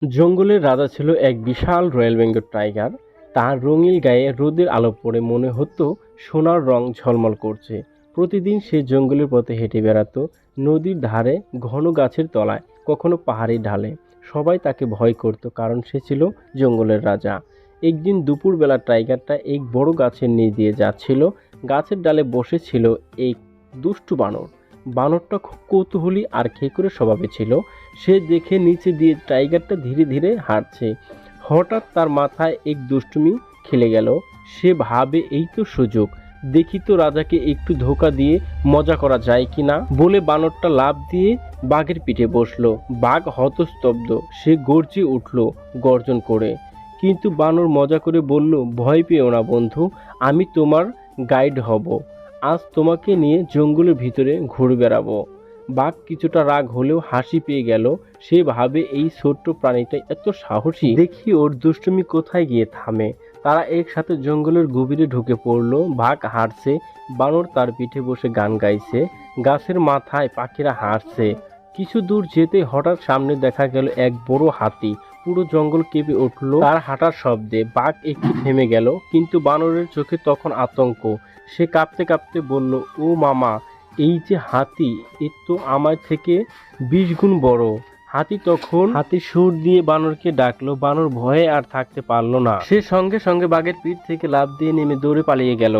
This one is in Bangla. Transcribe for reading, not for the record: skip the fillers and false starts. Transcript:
জঙ্গলের রাজা ছিল এক বিশাল রয়্যাল বেঙ্গল টাইগার। তার রঙিন গায়ে রোদের আলো পড়ে মনে হতো সোনার রং ঝলমল করছে। প্রতিদিন সে জঙ্গলের পথে হেঁটে বেড়াতো, নদীর ধারে, ঘন গাছের তলায়, কখনো পাহাড়ি ঢালে। সবাই তাকে ভয় করত, কারণ সে ছিল জঙ্গলের রাজা। একদিন দুপুরবেলা টাইগারটা এক বড় গাছের নিচ দিয়ে যাচ্ছিল। গাছের ডালে বসেছিল এক দুষ্টু বানর। বানরটা খুব কৌতূহলী আর খেকড়ে স্বভাবে ছিল। সে দেখে নিচে দিয়ে টাইগারটা ধীরে ধীরে হাঁটছে। হঠাৎ তার মাথায় এক দুষ্টুমি খেলে গেল। সে ভাবে, এই তো সুযোগ, দেখি তো রাজাকে একটু ধোঁকা দিয়ে মজা করা যায় কিনা। বলে বানরটা লাফ দিয়ে বাঘের পিঠে বসলো। বাঘ হতস্তব্ধ, সে গর্জে উঠল গর্জন করে। কিন্তু বানর মজা করে বলল, ভয় পেও না বন্ধু, আমি তোমার গাইড হব। আজ তোমাকে নিয়ে জঙ্গলের ভিতরে ঘুরে বেড়াবো। বাঘ কিছুটা রাগ হলেও হাসি পেয়ে গেল। সে ভাবে, এই ছোট্ট প্রাণীটা এত সাহসী, দেখি ওর দুষ্টুমি কোথায় গিয়ে থামে। তারা একসাথে জঙ্গলের গভীরে ঢুকে পড়লো। বাঘ হাঁটছে, বানর তার পিঠে বসে গান গাইছে, গাছের মাথায় পাখিরা হাঁটছে। কিছু দূর যেতে হঠাৎ সামনে দেখা গেল এক বড় হাতি। পুরো জঙ্গল কেঁপে উঠল তার হাঁটার শব্দে। বাঘ একটু থেমে গেল, কিন্তু বানরের চোখে তখন আতঙ্ক। সে কাঁপতে কাঁপতে বলল, ও মামা, এই যে হাতি, এ তো আমার থেকে 20 গুণ বড়। হাতি তখন হাতির সুর দিয়ে বানরকে ডাকলো। বানর ভয়ে আর থাকতে পারলো না। সে সঙ্গে সঙ্গে বাঘের পিঠ থেকে লাফ দিয়ে নেমে দৌড়ে পালিয়ে গেল।